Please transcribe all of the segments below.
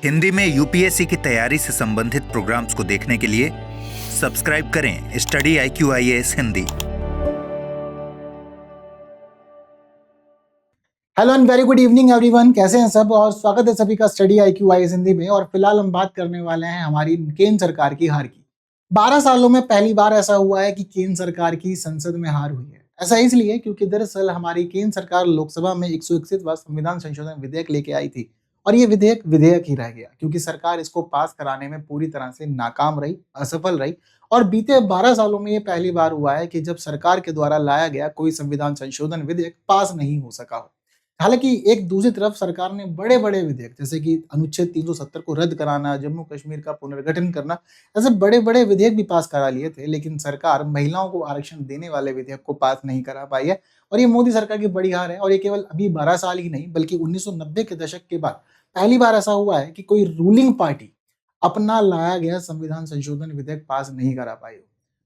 हिंदी में यूपीएससी की तैयारी से संबंधित प्रोग्राम्स को देखने के लिए सब्सक्राइब करें study IQIAS Hindi. Hello and very good evening everyone, कैसे हैं सब और स्वागत है सभी का स्टडी IQIAS हिंदी में। और फिलहाल हम बात करने वाले हैं हमारी केंद्र सरकार की हार की। 12 सालों में पहली बार ऐसा हुआ है कि केंद्र सरकार की संसद में हार हुई है। ऐसा इसलिए क्योंकि दरअसल हमारी केंद्र सरकार लोकसभा में 161वां संविधान संशोधन विधेयक लेके आई थी और ये विधेयक ही रह गया क्योंकि सरकार इसको पास कराने में पूरी तरह से नाकाम रही, असफल रही। और बीते 12 सालों में ये पहली बार हुआ है कि जब सरकार के द्वारा लाया गया कोई संविधान संशोधन विधेयक पास नहीं हो सका हो। हालांकि एक दूसरी तरफ सरकार ने बड़े बड़े विधेयक जैसे कि अनुच्छेद 370 को रद्द कराना, जम्मू कश्मीर का पुनर्गठन करना, ऐसे बड़े बड़े विधेयक भी पास करा लिए थे, लेकिन सरकार महिलाओं को आरक्षण देने वाले विधेयक को पास नहीं करा पाई है। और ये मोदी सरकार की बड़ी हार है। और ये केवल अभी 12 साल ही नहीं बल्कि 1990 के दशक के बाद पहली बार ऐसा हुआ है कि कोई रूलिंग पार्टी अपना लाया गया संविधान संशोधन विधेयक पास नहीं करा पाई हो।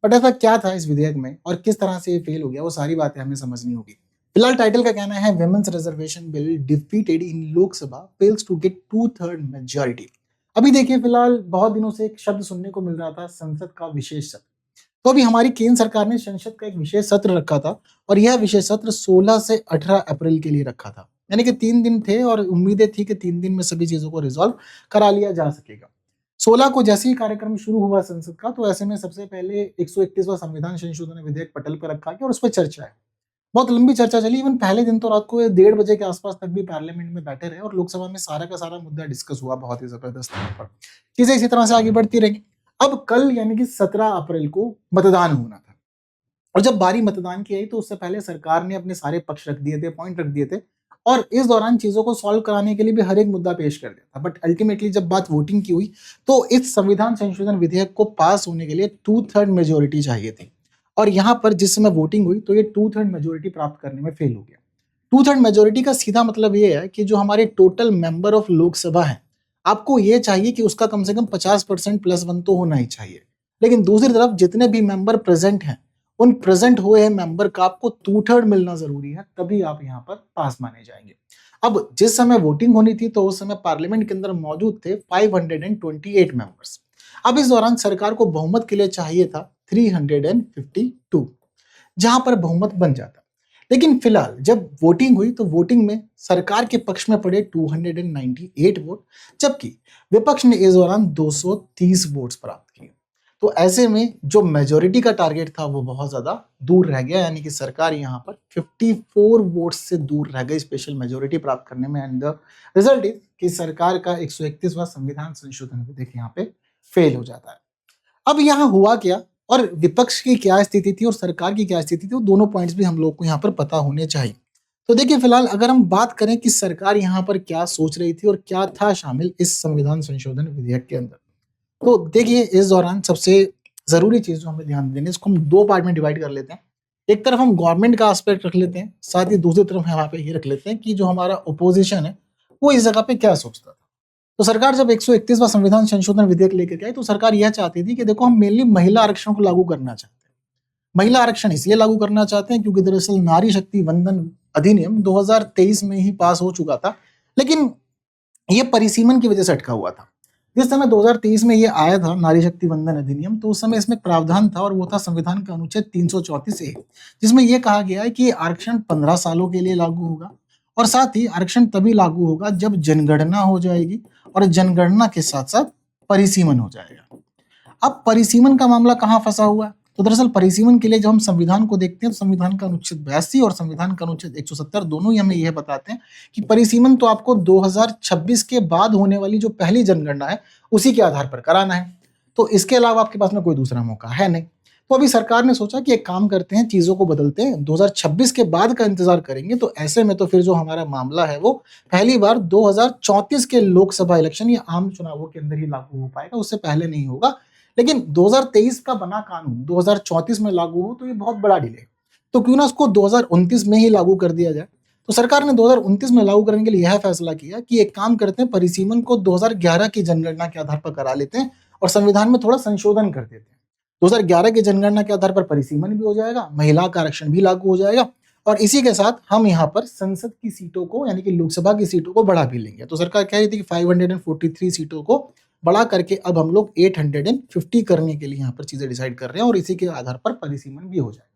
बट ऐसा क्या था इस विधेयक में और किस तरह से ये फेल हो गया, वो सारी बातें हमें समझनी होगी। फिलहाल टाइटल का कहना है women's reservation bill defeated in Lok Sabha fails to get 2/3 majority. अभी देखिए, फिलहाल बहुत दिनों से एक शब्द सुनने को मिल रहा था, संसद का विशेष सत्र। तो अभी हमारी केंद्र सरकार ने संसद का एक विशेष सत्र रखा था और यह विशेष सत्र 16 से 18 अप्रैल के लिए रखा था, यानी कि 3 दिन थे और उम्मीदें थी कि 3 दिन में सभी चीजों को रिजॉल्व करा लिया जा सकेगा। 16 को जैसे ही कार्यक्रम शुरू हुआ संसद का, तो ऐसे में सबसे पहले 131वां संविधान संशोधन विधेयक पटल पर रखा गया और उस पर चर्चा है। बहुत लंबी चर्चा चली। इवन पहले दिन तो रात को 1:30 बजे के आसपास तक भी पार्लियामेंट में बैठे रहे और लोकसभा में सारा का सारा मुद्दा डिस्कस हुआ बहुत ही जबरदस्त तौर पर। चीजें इसी तरह से आगे बढ़ती रही। अब कल यानी कि 17 अप्रैल को मतदान होना था और जब बारी मतदान की आई तो उससे पहले सरकार ने अपने सारे पक्ष रख दिए थे, पॉइंट रख दिए थे और इस दौरान चीजों को सॉल्व कराने के लिए भी हर एक मुद्दा पेश कर दिया था। बट अल्टीमेटली जब बात वोटिंग की हुई तो इस संविधान संशोधन विधेयक को पास होने के लिए 2/3 मेजोरिटी चाहिए थी और यहाँ पर जिस समय वोटिंग हुई तो ये 2/3 मेजोरिटी प्राप्त करने में फेल हो गया। 2/3 मेजोरिटी का सीधा मतलब ये है कि जो हमारे टोटल मेंबर ऑफ लोकसभा है, आपको ये चाहिए कि उसका कम से कम 50% +1 तो होना ही चाहिए। लेकिन दूसरी तरफ जितने भी मेंबर प्रेजेंट हैं, उन प्रेजेंट हुए मेंबर का आपको 2/3 मिलना जरूरी है, तभी आप यहाँ पर पास माने जाएंगे। अब जिस समय वोटिंग होनी थी तो उस समय पार्लियामेंट के अंदर मौजूद थे 528 मेंबर्स। अब इस दौरान सरकार को बहुमत के लिए चाहिए था 352, जहां पर बहुमत बन जाता। लेकिन फिलहाल जब वोटिंग हुई तो वोटिंग में सरकार के पक्ष में पड़े 298 वोट, जबकि विपक्ष ने इस दौरान 230 वोट्स प्राप्त किए। तो ऐसे में जो मेजोरिटी का टारगेट था वो बहुत ज्यादा दूर रह गया, यानी कि सरकार यहाँ पर 54 वोट्स से दूर रह गई स्पेशल मेजोरिटी प्राप्त करने में। एंड द रिजल्ट इज कि सरकार का 131वां संविधान संशोधन विधेयक यहाँ पे फेल हो जाता है। अब यहाँ हुआ क्या और विपक्ष की क्या स्थिति थी और सरकार की क्या स्थिति थी, वो दोनों पॉइंट्स भी हम लोग को यहाँ पर पता होने चाहिए। तो देखिए, फिलहाल अगर हम बात करें कि सरकार यहाँ पर क्या सोच रही थी और क्या था शामिल इस संविधान संशोधन विधेयक के अंदर, तो देखिए इस दौरान सबसे जरूरी चीज जो हमें ध्यान देनी है, इसको हम 2 पार्ट में डिवाइड कर लेते हैं। एक तरफ हम गवर्नमेंट का एस्पेक्ट रख लेते हैं, साथ ही दूसरी तरफ हम यहाँ पे ये रख लेते हैं कि जो हमारा ओपोजिशन है वो इस जगह पे क्या सोचता था। तो सरकार जब 131वां संविधान संशोधन विधेयक लेकर आई तो सरकार यह चाहती थी कि देखो, हम मेनली महिला आरक्षण को लागू करना चाहते हैं। महिला आरक्षण इसलिए लागू करना चाहते हैं क्योंकि दरअसल नारी शक्ति वंदन अधिनियम 2023 में ही पास हो चुका था, लेकिन ये परिसीमन की वजह से अटका हुआ था। जिस समय 2023 में ये आया था नारी शक्ति वंदन अधिनियम, तो उस समय इसमें प्रावधान था और वो था संविधान का अनुच्छेद 334A, जिसमें यह कहा गया है कि आरक्षण 15 सालों के लिए लागू होगा और साथ ही आरक्षण तभी लागू होगा जब जनगणना हो जाएगी और जनगणना के साथ साथ परिसीमन हो जाएगा। अब परिसीमन का मामला कहाँ फंसा हुआ है, तो दरअसल परिसीमन के लिए जब हम संविधान को देखते हैं तो संविधान का अनुच्छेद 82 और संविधान का अनुच्छेद 170 दोनों ही हमें यह बताते हैं कि परिसीमन तो आपको 2026 के बाद होने वाली जो पहली जनगणना है उसी के आधार पर कराना है। तो इसके अलावा आपके पास में कोई दूसरा मौका है नहीं। तो अभी सरकार ने सोचा कि एक काम करते हैं, चीजों को बदलते हैं, 2026 के बाद का इंतजार करेंगे। तो ऐसे में तो फिर जो हमारा मामला है वो पहली बार 2034 के लोकसभा इलेक्शन या आम चुनावों के अंदर ही लागू हो पाएगा, उससे पहले नहीं होगा। लेकिन 2023 का बना कानून 2034 में लागू हो तो ये बहुत बड़ा डिले, तो क्यों ना उसको 2029 में ही लागू कर दिया जाए। तो सरकार ने 2029 में लागू करने के लिए यह फैसला किया कि एक काम करते हैं, परिसीमन को 2011 की जनगणना के आधार पर करा लेते हैं और संविधान में थोड़ा संशोधन कर देते हैं। 2011 की जनगणना के आधार पर परिसीमन भी हो जाएगा, महिला का आरक्षण भी लागू हो जाएगा और इसी के साथ हम यहाँ पर संसद की सीटों को यानी कि लोकसभा की सीटों को बढ़ा भी लेंगे। तो सरकार कह रही थी कि 543 सीटों को बढ़ा करके अब हम लोग 850 करने के लिए यहाँ पर चीजें डिसाइड कर रहे हैं और इसी के आधार पर परिसीमन भी हो जाएगा।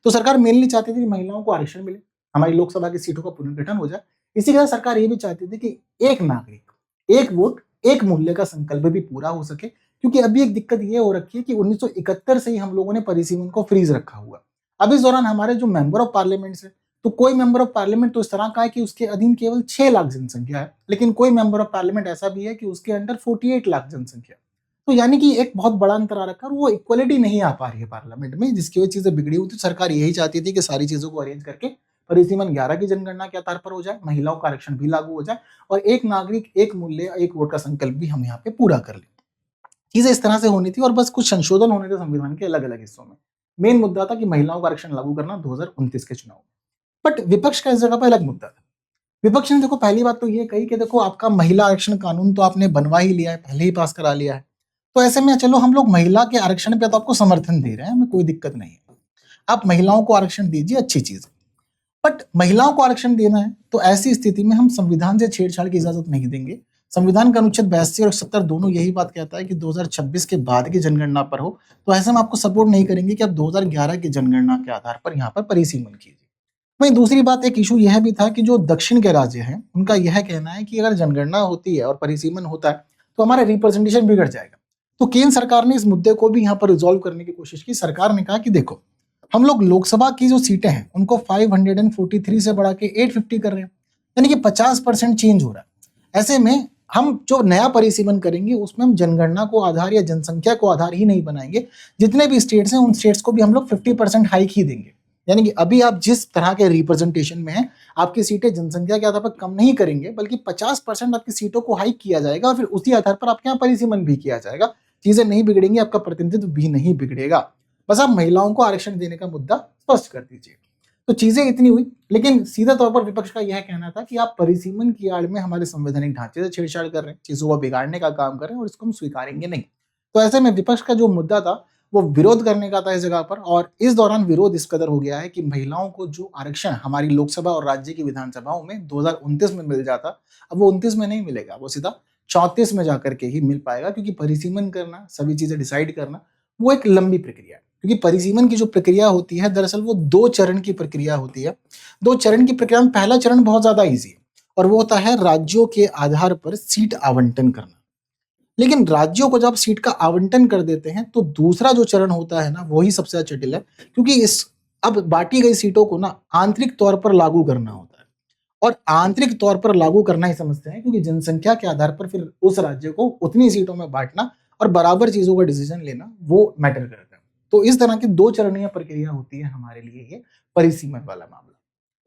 तो सरकार मेनली चाहती थी कि महिलाओं को आरक्षण मिले, हमारी लोकसभा की सीटों का पुनर्गठन हो जाए। इसी के साथ सरकार ये भी चाहती थी कि एक नागरिक, एक वोट, एक मूल्य का संकल्प भी पूरा हो सके, क्योंकि अभी एक दिक्कत ये हो रखी है कि 1971 से ही हम लोगों ने परिसीमन को फ्रीज रखा हुआ। अब इस दौरान हमारे जो मेंबर ऑफ पार्लियामेंट है, तो कोई मेंबर ऑफ पार्लियामेंट तो इस तरह का है कि उसके अधीन केवल 6 लाख जनसंख्या है, लेकिन कोई मेंबर ऑफ पार्लियामेंट ऐसा भी है कि उसके अंडर 48 लाख जनसंख्या। तो यानी कि एक बहुत बड़ा अंतर आ रखा है और वो इक्वलिटी नहीं आ पा रही है पार्लियामेंट में, जिसकी वजह चीजें बिगड़ी हुई थी। सरकार यही चाहती थी कि सारी चीजों को अरेंज करके परिसीमन 11 की जनगणना के आधार पर हो जाए, महिलाओं का आरक्षण भी लागू हो जाए और एक नागरिक, एक मूल्य, एक वोट का संकल्प भी हम यहाँ पे पूरा कर लें। चीजें इस तरह से होनी थी और बस कुछ संशोधन होने थे संविधान के अलग अलग हिस्सों में। मेन मुद्दा था कि महिलाओं का आरक्षण लागू करना 2029 के चुनाव। बट विपक्ष का इस जगह पर अलग मुद्दा था। विपक्ष ने देखो पहली बात तो ये कही कि देखो आपका महिला आरक्षण कानून तो आपने बनवा ही लिया है, पहले ही पास करा लिया है, तो ऐसे में चलो हम लोग महिला के आरक्षण पे तो आपको समर्थन दे रहे हैं, हमें कोई दिक्कत नहीं है, आप महिलाओं को आरक्षण दीजिए, अच्छी चीज है। बट महिलाओं को आरक्षण देना है तो ऐसी स्थिति में हम संविधान से छेड़छाड़ की इजाजत नहीं देंगे। संविधान का अनुच्छेद 82 और 70 दोनों यही बात कहता है कि 2026 के बाद की जनगणना पर हो, तो ऐसे में आपको सपोर्ट नहीं करेंगे कि आप 2011 की जनगणना के आधार पर यहाँ पर परिसीमन कीजिए। वहीं दूसरी बात, एक इशू यह भी था कि जो दक्षिण के राज्य हैं उनका यह कहना है कि अगर जनगणना होती है और परिसीमन होता है तो हमारा रिप्रेजेंटेशन बिगड़ जाएगा। तो केंद्र सरकार ने इस मुद्दे को भी यहाँ पर रिजॉल्व करने की कोशिश की। सरकार ने कहा कि देखो हम लोग लोकसभा की जो सीटें हैं उनको 543 से बढ़ा के 850 कर रहे हैं, यानी कि 50% चेंज हो रहा है। ऐसे में हम जो नया परिसीमन करेंगे उसमें हम जनगणना को आधार या जनसंख्या को आधार ही नहीं बनाएंगे, जितने भी स्टेट्स हैं उन स्टेट्स को भी हम लोग 50% हाइक ही देंगे। यानी कि अभी आप जिस तरह के रिप्रेजेंटेशन में हैं, आपकी सीटें जनसंख्या के आधार पर कम नहीं करेंगे, बल्कि 50% आपकी सीटों को हाइक किया जाएगा और फिर उसी आधार पर आपके यहाँ परिसीमन भी किया जाएगा। चीजें नहीं बिगड़ेंगी, आपका प्रतिनिधित्व भी नहीं बिगड़ेगा, बस आप महिलाओं को आरक्षण देने का मुद्दा स्पष्ट कर दीजिए। तो चीजें इतनी हुई, लेकिन सीधा तौर पर विपक्ष का यह कहना था कि आप परिसीमन की आड़ में हमारे संवैधानिक ढांचे से छेड़छाड़ कर रहे हैं, चीजों को बिगाड़ने का काम कर रहे हैं और इसको हम स्वीकारेंगे नहीं। तो ऐसे में विपक्ष का जो मुद्दा था वो विरोध करने का था इस जगह पर, और इस दौरान विरोध इस कदर हो गया है कि महिलाओं को जो आरक्षण हमारी लोकसभा और राज्य की विधानसभाओं में 2029 में मिल जाता, अब वो 29 में नहीं मिलेगा, वो सीधा 34 में जाकर के ही मिल पाएगा, क्योंकि परिसीमन करना, सभी चीजें डिसाइड करना वो एक लंबी प्रक्रिया है। क्योंकि परिसीमन की जो प्रक्रिया होती है दरअसल वो 2 चरण की प्रक्रिया होती है। 2 चरण की प्रक्रिया में पहला चरण बहुत ज्यादा ईजी है और वो होता है राज्यों के आधार पर सीट आवंटन करना। लेकिन राज्यों को जब आप सीट का आवंटन कर देते हैं तो दूसरा जो चरण होता है ना, वही सबसे ज्यादा जटिल है, क्योंकि इस अब बांटी गई सीटों को ना आंतरिक तौर पर लागू करना होता है। और आंतरिक तौर पर लागू करना ही समझते हैं, क्योंकि जनसंख्या के आधार पर फिर उस राज्य को उतनी सीटों में बांटना और बराबर चीजों का डिसीजन लेना वो मैटर करता है। तो इस तरह की 2 चरणीय प्रक्रिया होती है हमारे लिए ये परिसीमन वाला मामला।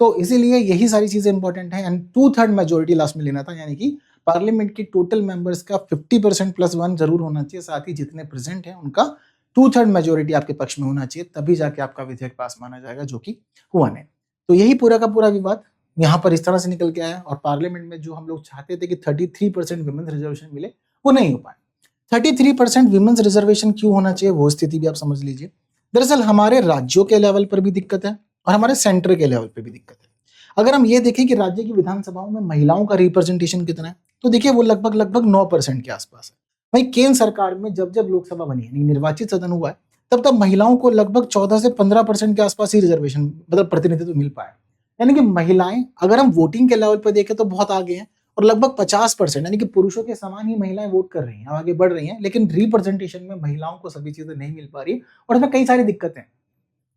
तो इसीलिए यही सारी चीजें इंपॉर्टेंट है। एंड 2/3 मेजोरिटी लास्ट में लेना था, यानी कि पार्लियामेंट की टोटल मेंबर्स का 50% +1 जरूर होना चाहिए, साथ ही जितने प्रेजेंट हैं उनका 2/3 मेजोरिटी आपके पक्ष में होना चाहिए, तभी जाके आपका विधेयक पास माना जाएगा, जो कि हुआ नहीं। तो यही पूरा का पूरा विवाद यहाँ पर इस तरह से निकल के आया और पार्लियामेंट में जो हम लोग चाहते थे कि 33% विमेंस रिजर्वेशन मिले, वो नहीं हो पाए। 33% विमेंस रिजर्वेशन क्यों होना चाहिए वो स्थिति भी आप समझ लीजिए। दरअसल हमारे राज्यों के लेवल पर भी दिक्कत है और हमारे सेंटर के लेवल पर भी दिक्कत है। अगर हम ये देखें कि राज्य की विधानसभाओं में महिलाओं का रिप्रेजेंटेशन कितना है, तो देखिए वो लगभग 9% के आसपास है। वहीं केंद्र सरकार में जब जब लोकसभा बनी है, निर्वाचित सदन हुआ है, तब तब महिलाओं को लगभग 14 से 15% के आसपास ही रिजर्वेशन मतलब प्रतिनिधित्व मिल पाया। यानी कि महिलाएं अगर हम वोटिंग के लेवल पर देखें तो बहुत आगे हैं और लगभग 50% यानी कि पुरुषों के समान ही महिलाएं वोट कर रही हैं, आगे बढ़ रही हैं, लेकिन रिप्रेजेंटेशन में महिलाओं को सभी चीजें नहीं मिल पा रही और इसमें कई सारी दिक्कतें हैं।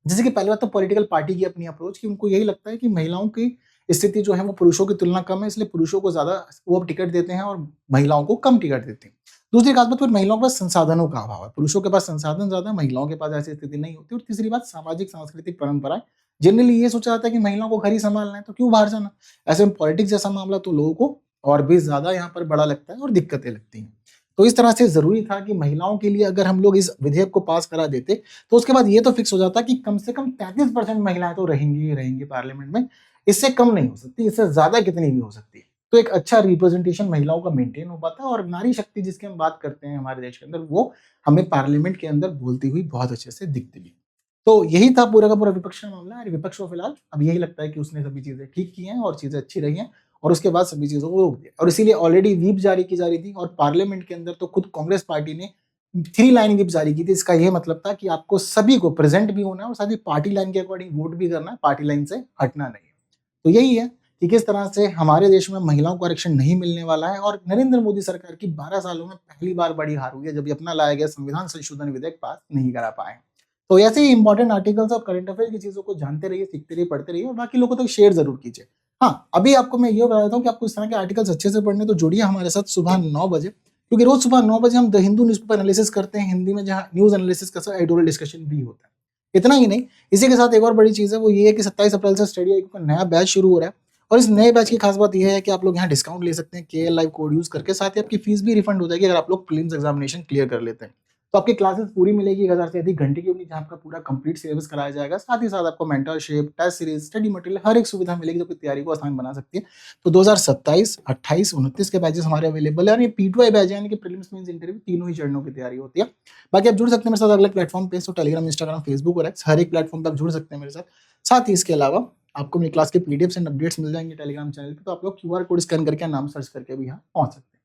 जैसे कि पहली बात तो पॉलिटिकल पार्टी की अपनी अप्रोच, कि उनको यही लगता है कि महिलाओं की स्थिति जो है वो पुरुषों की तुलना कम है, इसलिए पुरुषों को ज्यादा वो टिकट देते हैं और महिलाओं को कम टिकट देते हैं। दूसरी बात, फिर महिलाओं के पास संसाधनों का अभाव है, पुरुषों के पास संसाधन ज्यादा है, महिलाओं के पास ऐसी स्थिति नहीं होती। और तीसरी बात, सामाजिक सांस्कृतिक परंपराएं, जनरली ये सोचा जाता है कि महिलाओं को घर ही संभालना है तो क्यों बाहर जाना। ऐसे में पॉलिटिक्स जैसा मामला तो लोगों को और भी ज्यादा यहाँ पर बड़ा लगता है और दिक्कतें लगती हैं। तो इस तरह से जरूरी था कि महिलाओं के लिए अगर हम लोग इस विधेयक को पास करा देते तो उसके बाद ये तो फिक्स हो जाता कि कम से कम 33% महिलाएं तो रहेंगी ही रहेंगी पार्लियामेंट में, इससे कम नहीं हो सकती, इससे ज्यादा कितनी भी हो सकती है। तो एक अच्छा रिप्रेजेंटेशन महिलाओं का मेंटेन हो पाता है और नारी शक्ति जिसकी हम बात करते हैं हमारे देश के अंदर, वो हमें पार्लियामेंट के अंदर बोलती हुई बहुत अच्छे से दिखती भी। तो यही था पूरा का पूरा विपक्ष का मामला। और विपक्ष को फिलहाल अब यही लगता है कि उसने सभी चीजें ठीक की हैं और चीजें अच्छी रही हैं और उसके बाद सभी चीजों को रोक दिया, और इसीलिए ऑलरेडी व्हिप जारी की जा रही थी और पार्लियामेंट के अंदर तो खुद कांग्रेस पार्टी ने 3 लाइन व्हिप जारी की थी। इसका यह मतलब था कि आपको सभी को प्रेजेंट भी होना है और साथ ही पार्टी लाइन के अकॉर्डिंग वोट भी करना है, पार्टी लाइन से हटना नहीं है। तो यही है कि किस तरह से हमारे देश में महिलाओं को आरक्षण नहीं मिलने वाला है, और नरेंद्र मोदी सरकार की 12 सालों में पहली बार बड़ी हार हुई है जब ये अपना लाया गया संविधान संशोधन विधेयक पास नहीं करा पाए। तो ऐसे ही इंपॉर्टेंट आर्टिकल्स और करंट अफेयर की चीजों को जानते रहिए, सीखते रहिए, पढ़ते रहिए और बाकी लोगों तक शेयर जरूर कीजिए। हाँ, अभी आपको मैं ये बता देता हूँ कि आपको इस तरह के आर्टिकल्स अच्छे से पढ़ने तो जुड़िए हमारे साथ सुबह 9 बजे, क्योंकि रोज सुबह 9 बजे हम द हिंदू न्यूज़पेपर एनालिसिस करते हैं हिंदी में, जहाँ न्यूज एनालिसिस का साथ एडिटोरियल डिस्कशन भी होता है। इतना ही नहीं, इसी के साथ एक और बड़ी चीज है, वो ये है कि 27 अप्रैल से स्टडी आईक्यू का नया बैच शुरू हो रहा है, और इस नए बैच की खास बात यह है कि आप लोग यहाँ डिस्काउंट ले सकते हैं KL लाइव कोड यूज करके, साथ ही आपकी फीस भी रिफंड हो जाएगी अगर आप लोग प्रीलिम्स एग्जामिनेशन क्लियर कर लेते हैं। तो आपकी क्लासेस पूरी मिलेगी 1000 से अधिक घंटे की होगी, जहाँ आपका पूरा कंप्लीट सिलेबस कराया जाएगा, साथ ही साथ आपको mentorship, test series, study material, हर एक सुविधा मिलेगी जो कि तैयारी को आसान बना सकती है। तो 2027, 28, 29 के बैचेस हमारे अवेलेबल है, और ये P2I बैच है, यानी कि प्रीलिम्स मेंस इंटरव्यू तीनों ही चरणों की तैयारी होती है। बाकी आप जुड़ सकते हैं मेरे साथ अलग प्लेटफॉर्म पे, तो टेलीग्राम, इंस्टाग्राम, फेसबुक और एक्स, हर एक प्लेटफॉर्म पे आप जुड़ सकते हैं मेरे साथ। साथ ही इसके अलावा आपको मेरी क्लास के पीडीएफ्स एंड अपडेट्स मिल जाएंगे टेलीग्राम चैनल पे, तो आप लोग QR कोड स्कैन करके नाम सर्च करके भी यहाँ पहुंच सकते हैं।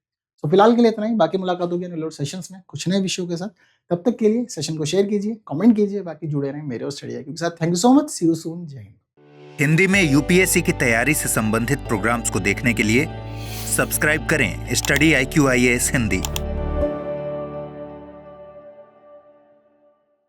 तो फिलहाल के लिए इतना ही, बाकी मुलाकात होगी अगले सेशंस में कुछ नए विषयों के साथ। तब तक के लिए सेशन को शेयर कीजिए, कमेंट कीजिए, बाकी जुड़े रहें मेरे और स्टडी आईक्यू के साथ। Thank you so much, see you soon, जय हिंद। हिंदी में UPSC की तैयारी से संबंधित प्रोग्राम्स को देखने के लिए सब्सक्राइब करें स्टडी IQ IAS हिंदी।